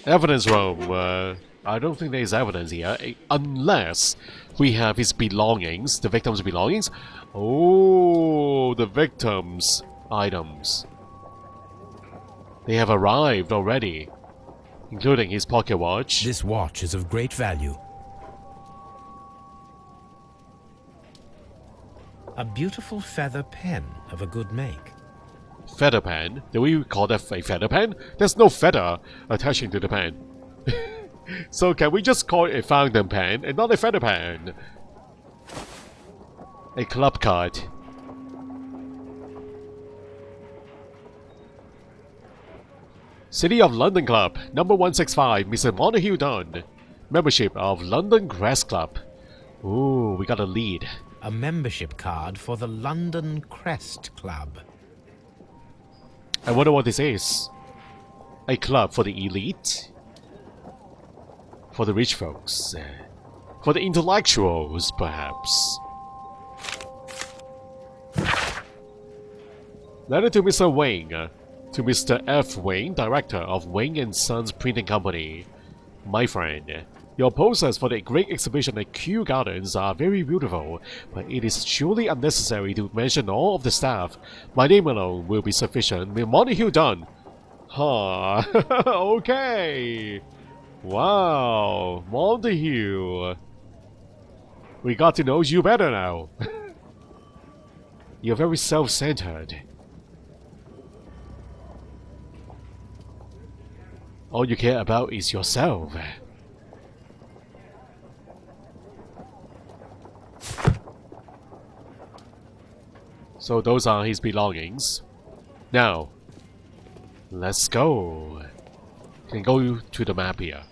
Evidence room. I don't think there's evidence here, unless we have his belongings, the victim's belongings. Oh, the victim's items. They have arrived already, including his pocket watch. This watch is of great value. A beautiful feather pen of a good make. Feather pen? Do we call that a feather pen? There's no feather attaching to the pen. So can we just call it a fountain pen and not a feather pen? A club card. City of London Club, number 165, Mr. Montague Dunn. Membership of London Crest Club. Ooh, we got a lead. A membership card for the London Crest Club. I wonder what this is. A club for the elite? For the rich folks? For the intellectuals, perhaps? Letter to Mr. Wing. To Mr. F. Wing, Director of Wing & Sons Printing Company. My friend, your posters for the great exhibition at Kew Gardens are very beautiful, but it is surely unnecessary to mention all of the staff. My name alone will be sufficient. Montague Dunn. Huh. Okay. Wow. Montague. We got to know you better now. You're very self-centered. All you care about is yourself. So those are his belongings. Now, let's go. You can go to the map here.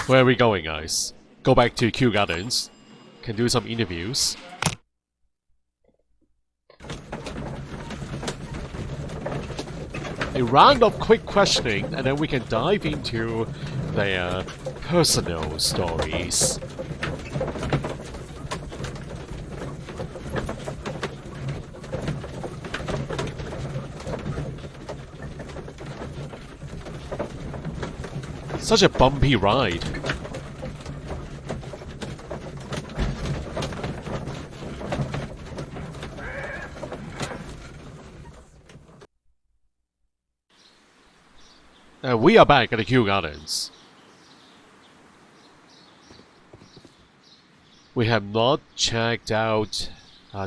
Where are we going, guys? Go back to Kew Gardens. Can do some interviews. A round of quick questioning, and then we can dive into their personal stories. Such a bumpy ride. We are back at the Kew Gardens. We have not checked out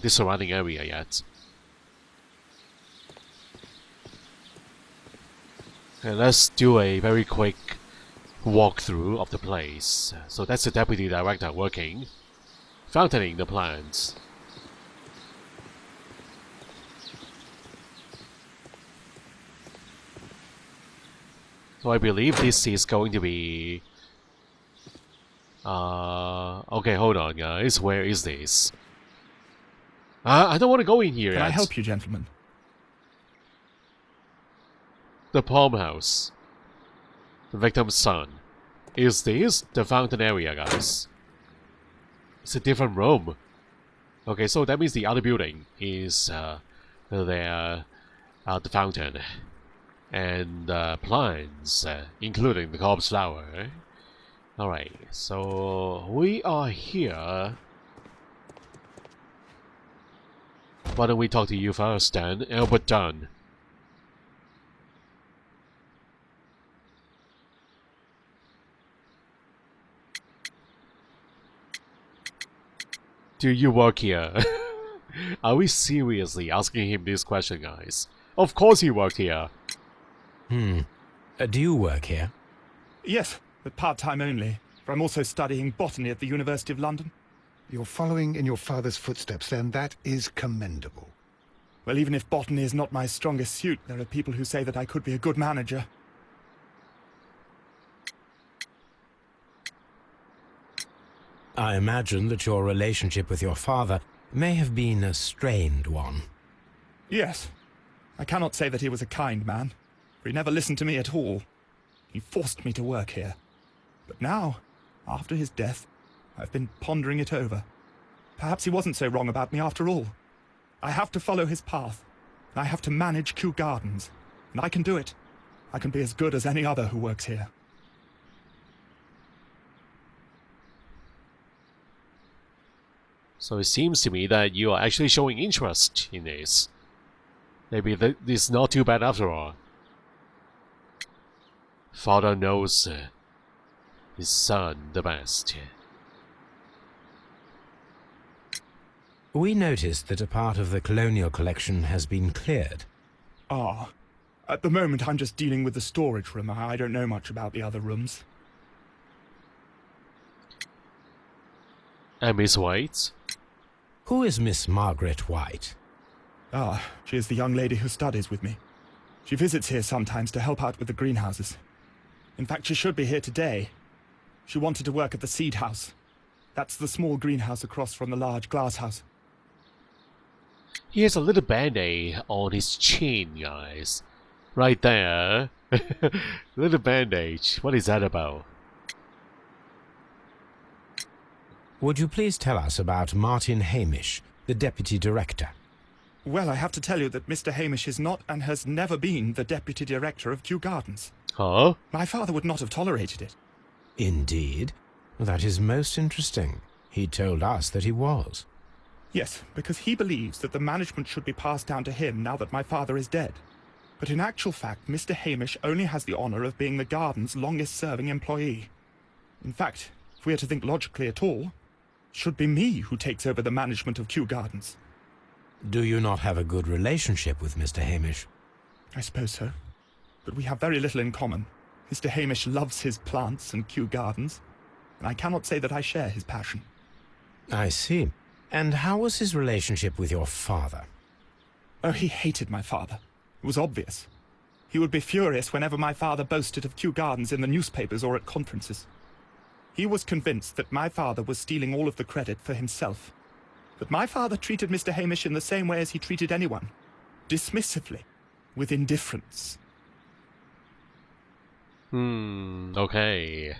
the surrounding area yet. And let's do a very quick walkthrough of the place. So that's the deputy director working, fountaining the plants. So I believe this is going to be... okay, hold on, guys. Where is this? I don't want to go in here yet. Can I help you, gentlemen? The palm house. The victim's son. Is this the fountain area, guys? It's a different room. Okay, so that means the other building is the fountain. And plants, including the corpse flower. Alright, so we are here. Why don't we talk to you first then, Albert Dunn? Do you work here? Are we seriously asking him this question, guys? Of course he worked here. Do you work here? Yes, but part-time only. For I'm also studying botany at the University of London. You're following in your father's footsteps, then. That is commendable. Well, even if botany is not my strongest suit, there are people who say that I could be a good manager. I imagine that your relationship with your father may have been a strained one. Yes. I cannot say that he was a kind man, for he never listened to me at all. He forced me to work here. But now, after his death, I've been pondering it over. Perhaps he wasn't so wrong about me after all. I have to follow his path. I have to manage Kew Gardens. And I can do it. I can be as good as any other who works here. So it seems to me that you are actually showing interest in this. Maybe this is not too bad after all. Father knows his son the best. We noticed that a part of the colonial collection has been cleared. Ah. At the moment, I'm just dealing with the storage room. I don't know much about the other rooms. And Miss White? Who is Miss Margaret White? Ah, she is the young lady who studies with me. She visits here sometimes to help out with the greenhouses. In fact, she should be here today. She wanted to work at the seed house. That's the small greenhouse across from the large glass house. He has a little band-aid on his chin, guys. Right there. Little bandage. What is that about? Would you please tell us about Martin Hamish, the deputy director? Well, I have to tell you that Mr. Hamish is not and has never been the deputy director of Kew Gardens. Huh? My father would not have tolerated it. Indeed. That is most interesting. He told us that he was. Yes, because he believes that the management should be passed down to him now that my father is dead. But in actual fact, Mr. Hamish only has the honour of being the garden's longest-serving employee. In fact, if we are to think logically at all, it should be me who takes over the management of Kew Gardens. Do you not have a good relationship with Mr. Hamish? I suppose so. But we have very little in common. Mr. Hamish loves his plants and Kew Gardens, and I cannot say that I share his passion. I see. And how was his relationship with your father? Oh, he hated my father. It was obvious. He would be furious whenever my father boasted of Kew Gardens in the newspapers or at conferences. He was convinced that my father was stealing all of the credit for himself. But my father treated Mr. Hamish in the same way as he treated anyone. Dismissively. With indifference. Okay.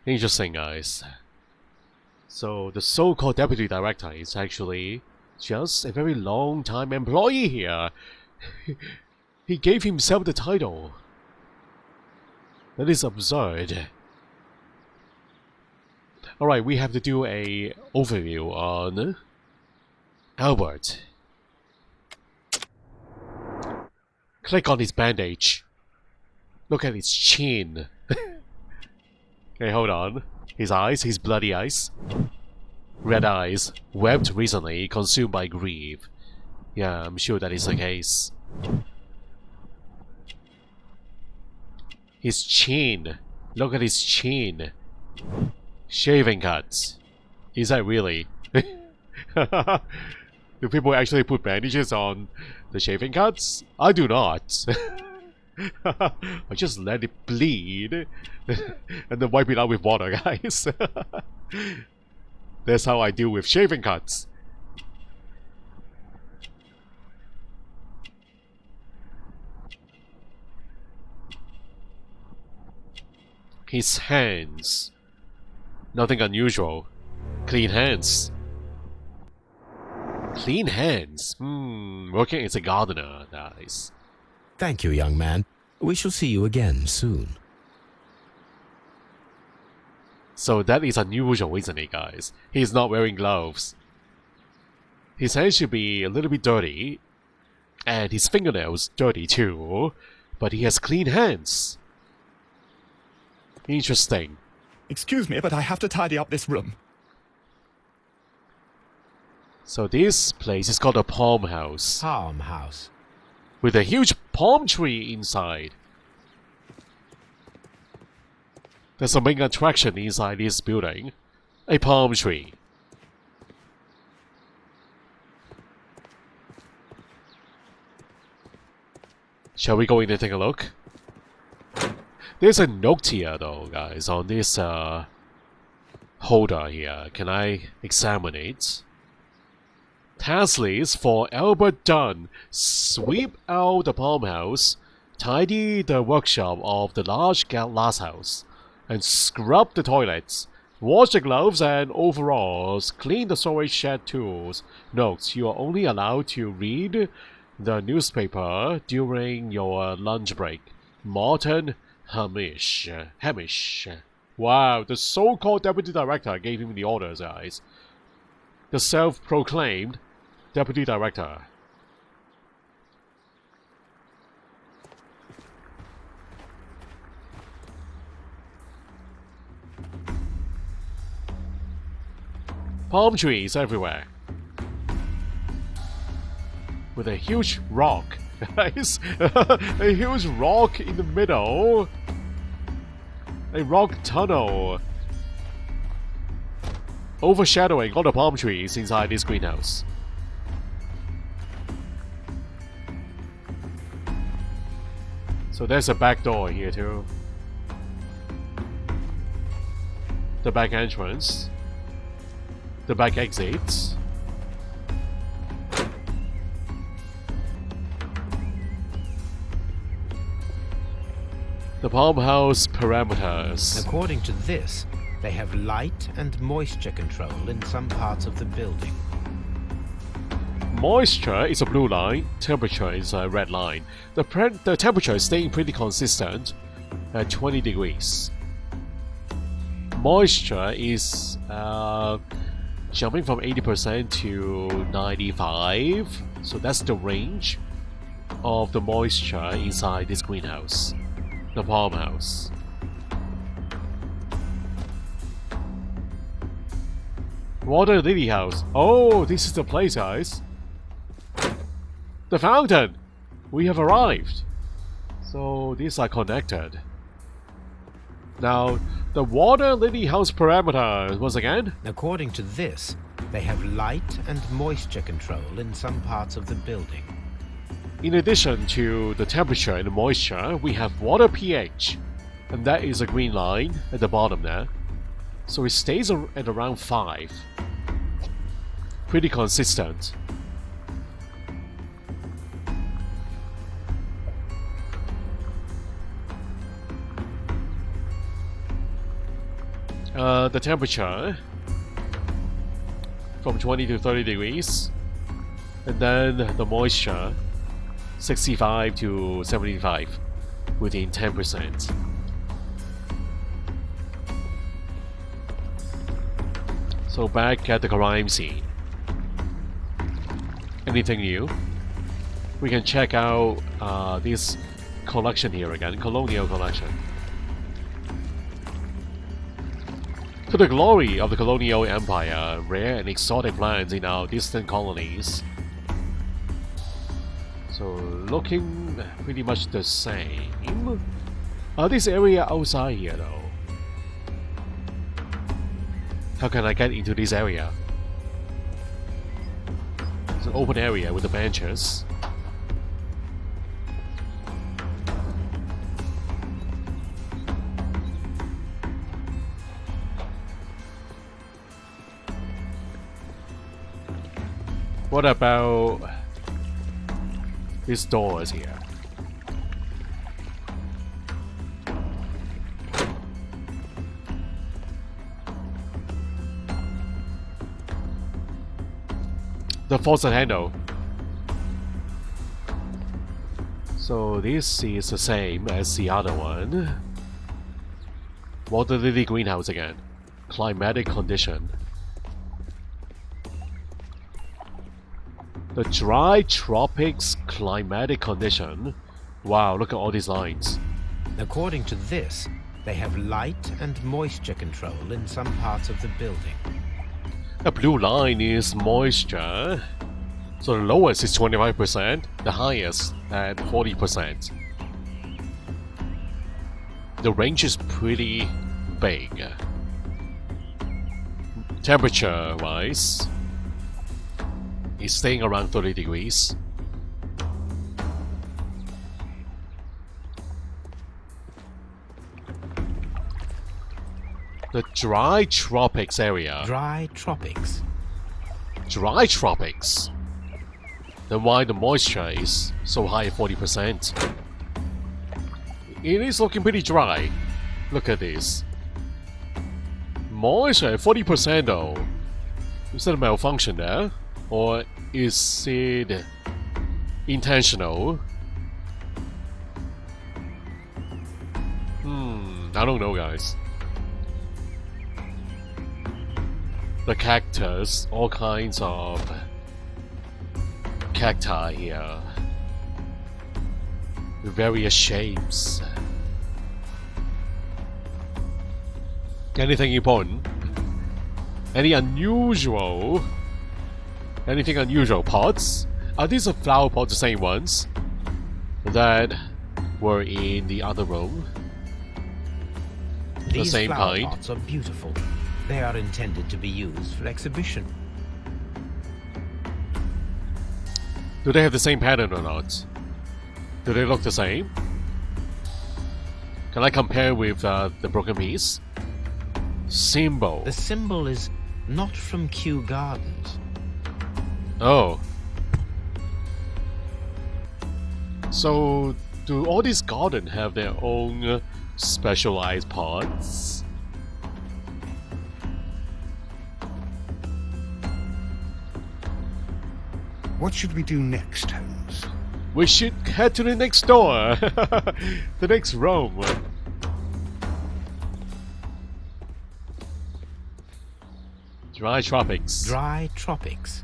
Interesting, guys. So, the so-called deputy director is actually just a very long-time employee here. He gave himself the title. That is absurd. Alright, we have to do a overview on Albert. Click on his bandage. Look at his chin. Okay, hold on. His eyes, his bloody eyes. Red eyes, wept recently, consumed by grief. Yeah, I'm sure that is the case. His chin. Look at his chin. Shaving cuts. Is that really? Do people actually put bandages on the shaving cuts? I do not. I just let it bleed and then wipe it out with water, guys. That's how I deal with shaving cuts. His hands. Nothing unusual. Clean hands. Clean hands? Working as a gardener. Nice. Thank you, young man. We shall see you again soon. So that is unusual, isn't it, guys? He's not wearing gloves. His hands should be a little bit dirty. And his fingernails dirty too. But he has clean hands. Interesting. Excuse me, but I have to tidy up this room. So this place is called a palm house. Palm house. With a huge palm tree inside. There's a main attraction inside this building. A palm tree. Shall we go in and take a look? There's a note here though, guys, on this holder here. Can I examine it? Task list for Albert Dunn. Sweep out the palm house, tidy the workshop of the large glass house, and scrub the toilets. Wash the gloves and overalls. Clean the storage shed tools. Notes: you are only allowed to read the newspaper during your lunch break. Morton Hamish. Hamish. Wow, the so-called deputy director gave him the orders, guys. The self-proclaimed deputy director. Palm trees everywhere. With a huge rock. Guys, a huge rock in the middle. A rock tunnel. Overshadowing all the palm trees inside this greenhouse. So there's a back door here too. The back entrance. The back exits. The palm house parameters. According to this, they have light and moisture control in some parts of the building. Moisture is a blue line, temperature is a red line. The temperature is staying pretty consistent at 20 degrees. Moisture is jumping from 80% to 95%, so that's the range of the moisture inside this greenhouse, the palm house. Water lily house. Oh, this is the place, guys. The fountain! We have arrived. So these are connected. Now, the water lily house parameters once again. According to this, they have light and moisture control in some parts of the building. In addition to the temperature and the moisture, we have water pH. And that is a green line at the bottom there. So it stays at around 5. Pretty consistent. The temperature from 20 to 30 degrees, and then the moisture 65 to 75 within 10%. So back at the crime scene. Anything new? We can check out this collection here again, colonial collection. To the glory of the colonial empire, rare and exotic plants in our distant colonies. So looking pretty much the same. This area outside here though. How can I get into this area? It's an open area with the benches. What about these doors here? The faucet handle. So this is the same as the other one. Water lily greenhouse again. Climatic condition. The dry tropics climatic condition. Wow, look at all these lines. According to this, they have light and moisture control in some parts of the building. The blue line is moisture. So the lowest is 25%, the highest at 40%. The range is pretty big. Temperature-wise, it's staying around 30 degrees. The dry tropics area. Dry tropics. Dry tropics? Then why the moisture is so high at 40%? It is looking pretty dry. Look at this. Moisture at 40% though. Is that a malfunction there? Or is it intentional. I don't know, guys. The cactus, all kinds of cacti here. Various shapes. Anything important? Any unusual? Anything unusual? Pots? Are these the flower pots the same ones that were in the other room? These same flower kind. pots are beautiful. They are intended to be used for exhibition. Do they have the same pattern or not? Do they look the same? Can I compare with the broken piece? Symbol. The symbol is not from Kew Gardens. Oh. So, do all these gardens have their own specialized pots? What should we do next, Holmes? We should head to the next door. The next room. Dry tropics. Dry tropics.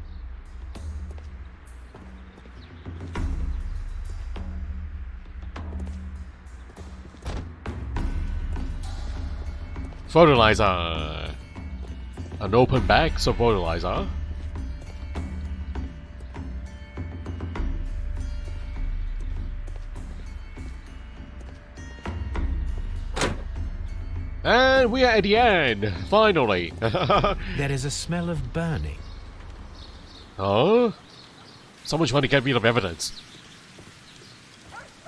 Fertilizer. An open bag of fertilizer. And we are at the end, finally. There is a smell of burning. Huh? Someone trying to get rid of evidence.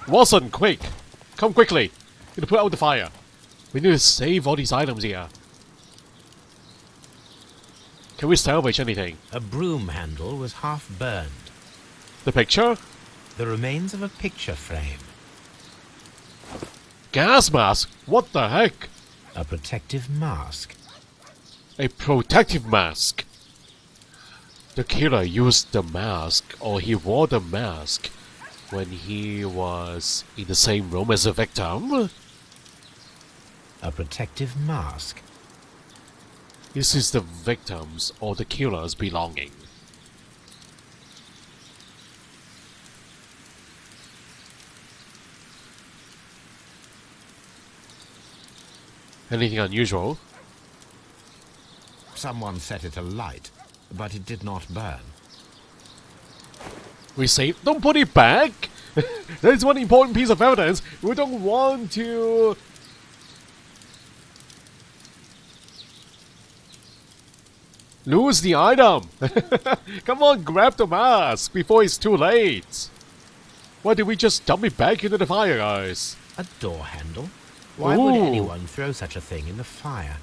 Watson, quick! Come quickly! Need to put out the fire. We need to save all these items here. Can we salvage anything? A broom handle was half burned. The picture? The remains of a picture frame. Gas mask? What the heck? A protective mask. A protective mask. The killer used the mask, or he wore the mask, when he was in the same room as the victim? A protective mask. This is the victim's or the killer's belonging. Anything unusual? Someone set it alight, but it did not burn. We say, don't put it back! That is one important piece of evidence. We don't want to... lose the item! Come on, grab the mask before it's too late! Why did we just dump it back into the fire, guys? A door handle? Why would Ooh. anyone throw such a thing in the fire?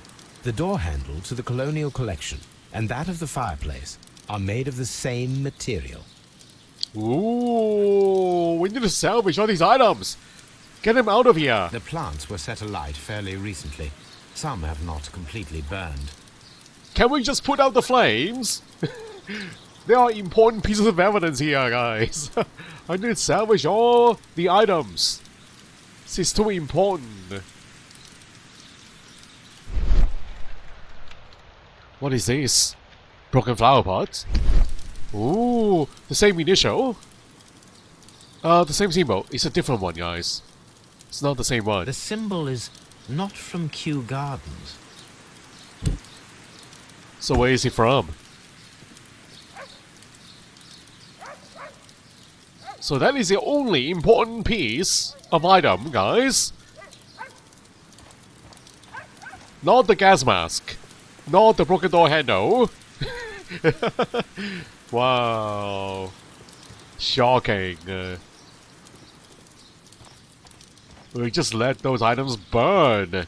The door handle to the colonial collection and that of the fireplace are made of the same material. Ooh, we need to salvage all these items! Get them out of here! The plants were set alight fairly recently. Some have not completely burned. Can we just put out the flames? There are important pieces of evidence here, guys. I need to salvage all the items. This is too important. What is this? Broken flower pot? Ooh, the same initial. The same symbol. It's a different one, guys. It's not the same one. The symbol is not from Kew Gardens. So where is he from? So that is the only important piece of item, guys. Not the gas mask. Not the broken door handle. Wow. Shocking. We just let those items burn.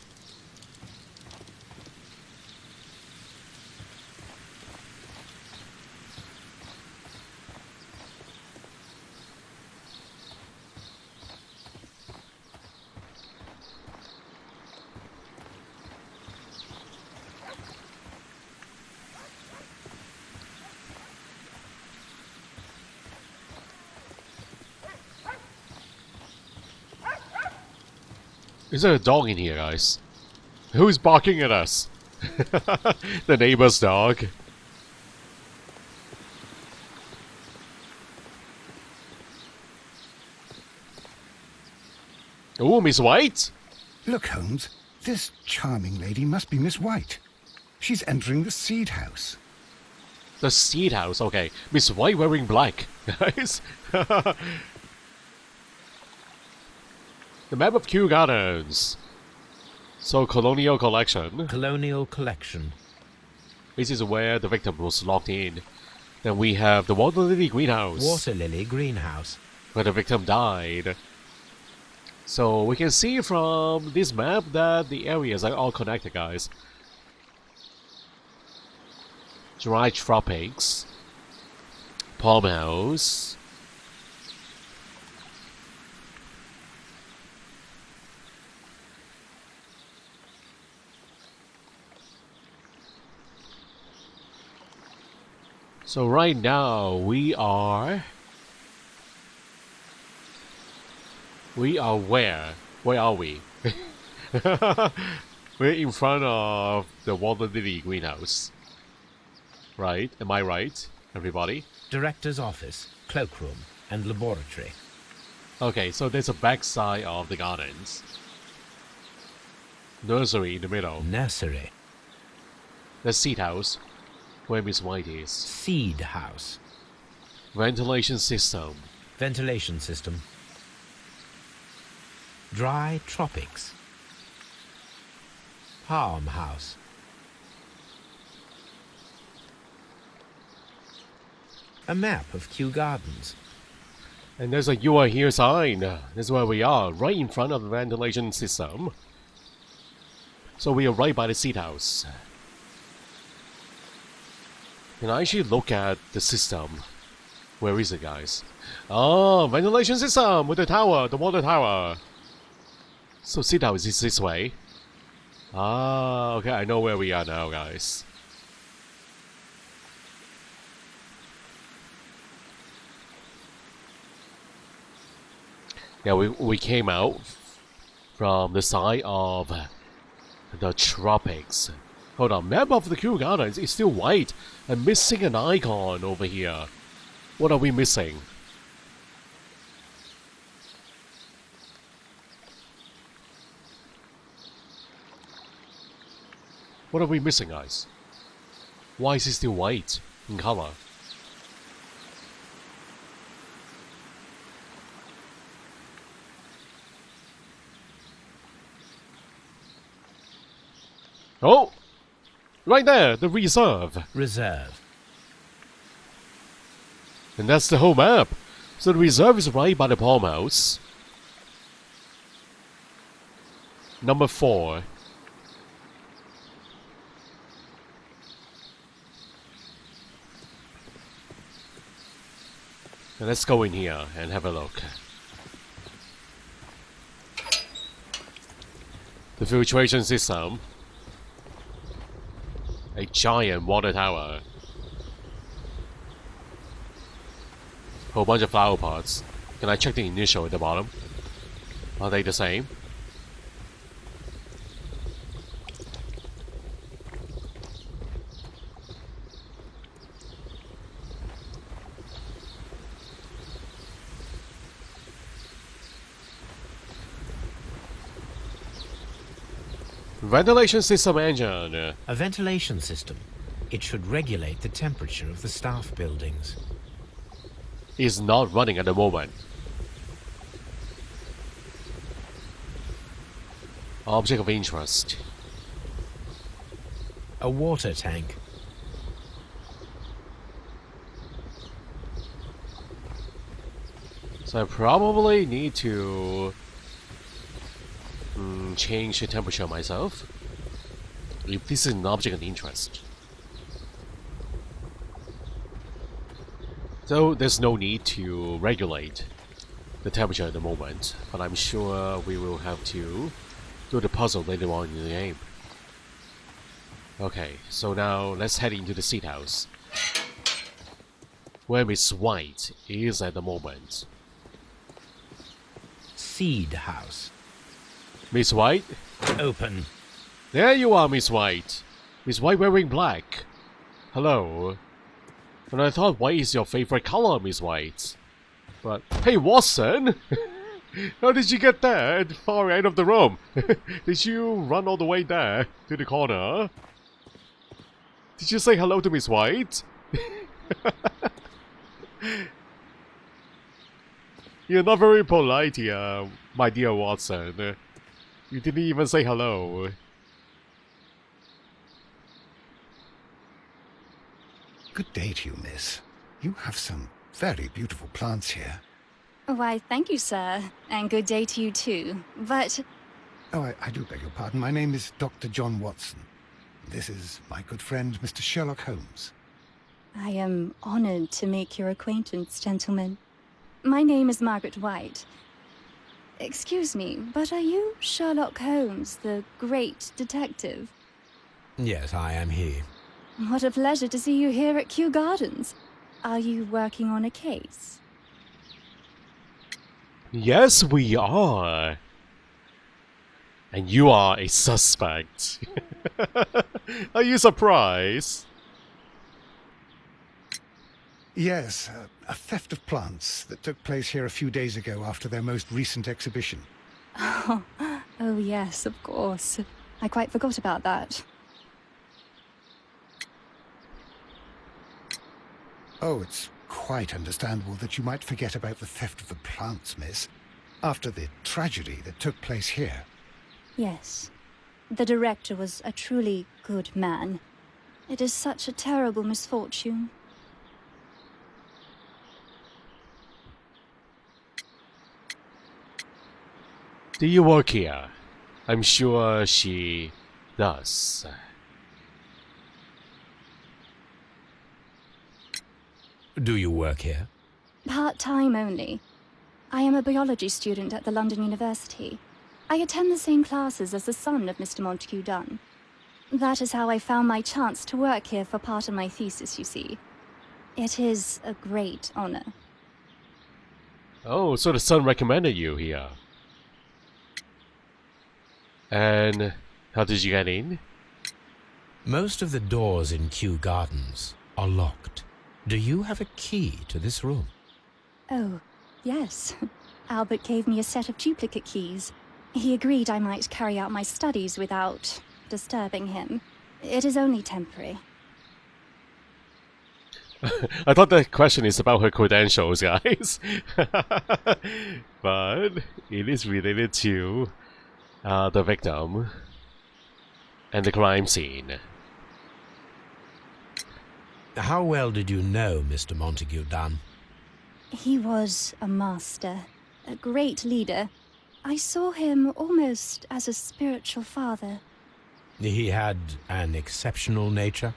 Is there a dog in here, guys? Who's barking at us? The neighbor's dog. Oh, Miss White? Look, Holmes, this charming lady must be Miss White. She's entering the seed house. The seed house, okay. Miss White wearing black, guys. The map of Kew Gardens. So, Colonial Collection. Colonial Collection. This is where the victim was locked in. Then we have the Water Lily Greenhouse. Water Lily Greenhouse. Where the victim died. So, we can see from this map that the areas are all connected, guys. Dry Tropics. Palm House. So right now we are where? Where are we? We're in front of the Water Lily Greenhouse. Right? Am I right, everybody? Director's office, cloakroom, and laboratory. Okay, so there's a back side of the gardens. Nursery in the middle. Nursery. The seed house, where Miss White is. Seed house. Ventilation system. Ventilation system. Dry tropics. Palm house. A map of Kew Gardens. And there's a "You are here" sign. That's where we are, right in front of the ventilation system. So we are right by the seed house. Can I actually look at the system? Where is it, guys? Oh, ventilation system with the tower, the water tower. So seed house is this way. Ah, okay, I know where we are now, guys. Yeah, we came out from the side of the tropics. Hold on, map of the Kew Gardens is still white. I'm missing an icon over here. What are we missing? What are we missing, guys? Why is it still white in color? Oh! Right there, the reserve. Reserve. And that's the whole map. So the reserve is right by the palm house. Number 4. And let's go in here and have a look. The filtration system. A giant water tower. Whole bunch of flower pots. Can I check the initial at the bottom? Are they the same? Ventilation system engine. A ventilation system. It should regulate the temperature of the staff buildings. Is not running at the moment. Object of interest. A water tank. So I probably need to change the temperature myself. If this is an object of interest. So there's no need to regulate the temperature at the moment, but I'm sure we will have to do the puzzle later on in the game. Okay, so now let's head into the seed house, where Miss White is at the moment. Seed house. Miss White? Open. There you are, Miss White. Miss White wearing black. Hello. And I thought white is your favorite color, Miss White. But, hey Watson! How did you get there at the far end of the room? Did you run all the way there, to the corner? Did you say hello to Miss White? You're not very polite here, my dear Watson. You didn't even say hello. Good day to you, miss. You have some very beautiful plants here. Why, thank you, sir. And good day to you, too. But Oh, I do beg your pardon. My name is Dr. John Watson. This is my good friend, Mr. Sherlock Holmes. I am honored to make your acquaintance, gentlemen. My name is Margaret White. Excuse me, but are you Sherlock Holmes, the great detective? Yes, I am he. What a pleasure to see you here at Kew Gardens. Are you working on a case? Yes, we are. And you are a suspect. Are you surprised? Yes, a theft of plants that took place here a few days ago after their most recent exhibition. Oh, yes, of course. I quite forgot about that. Oh, it's quite understandable that you might forget about the theft of the plants, miss, after the tragedy that took place here. Yes. The director was a truly good man. It is such a terrible misfortune. Do you work here? I'm sure she does. Do you work here? Part-time only. I am a biology student at the London University. I attend the same classes as the son of Mr. Montague Dunn. That is how I found my chance to work here for part of my thesis, you see. It is a great honor. Oh, so the son recommended you here. And how did you get in? Most of the doors in Kew Gardens are locked. Do you have a key to this room? Oh, yes. Albert gave me a set of duplicate keys. He agreed I might carry out my studies without disturbing him. It is only temporary. I thought the question is about her credentials, guys. But it is related to the victim and the crime scene. How well did you know Mr. Montague Dunn? He was a master, a great leader. I saw him almost as a spiritual father. He had an exceptional nature?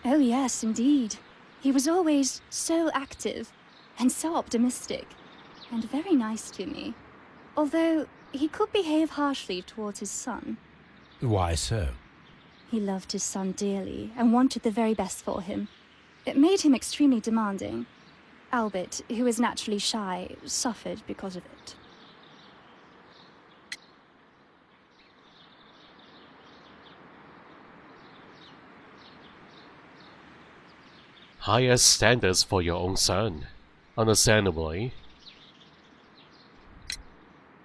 Oh yes, indeed. He was always so active and so optimistic and very nice to me. Although he could behave harshly towards his son. Why so? He loved his son dearly and wanted the very best for him. It made him extremely demanding. Albert, who is naturally shy, suffered because of it. Higher standards for your own son. Understandably.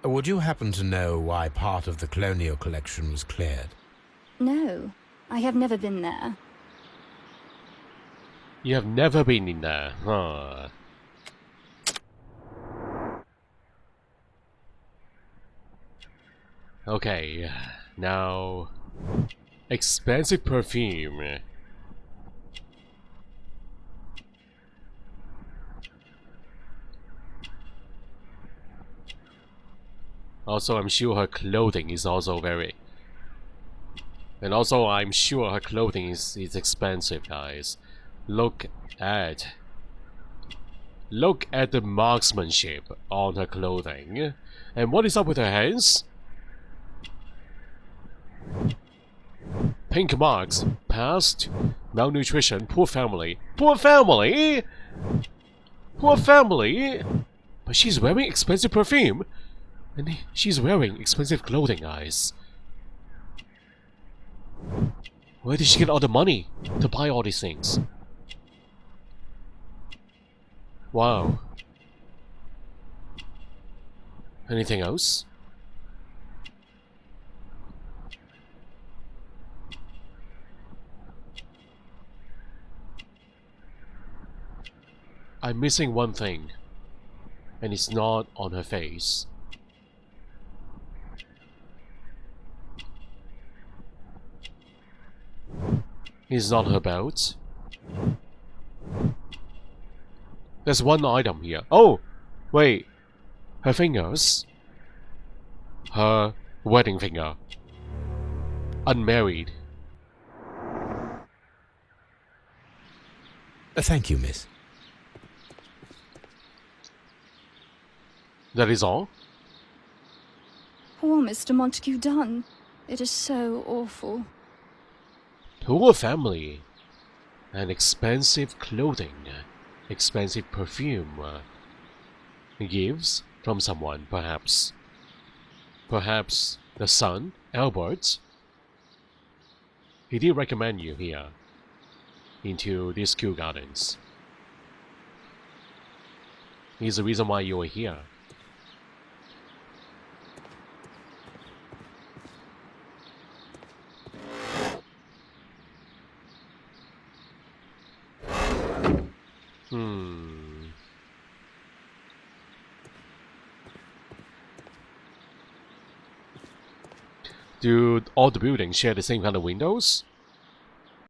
Would you happen to know why part of the colonial collection was cleared? No, I have never been there. You have never been in there, huh? Okay, now... Expensive perfume. Also, I'm sure her clothing is also very... And also, I'm sure her clothing is expensive, guys. Look at the marksmanship on her clothing. And what is up with her hands? Pink marks. Past. Malnutrition. Poor family. Poor family? Poor family? But she's wearing expensive perfume. And she's wearing expensive clothing, guys. Where did she get all the money to buy all these things? Wow. Anything else? I'm missing one thing, and it's not on her face. It's not her belt. There's one item here. Oh! Wait. Her fingers. Her wedding finger. Unmarried. Thank you, miss. That is all? Poor Mr. Montague Dunn. It is so awful. Poor family. And expensive clothing. Expensive perfume. Gifts from someone, perhaps. Perhaps the son, Albert. He did recommend you here. Into these Kew Gardens. He's the reason why you are here. Do all the buildings share the same kind of windows?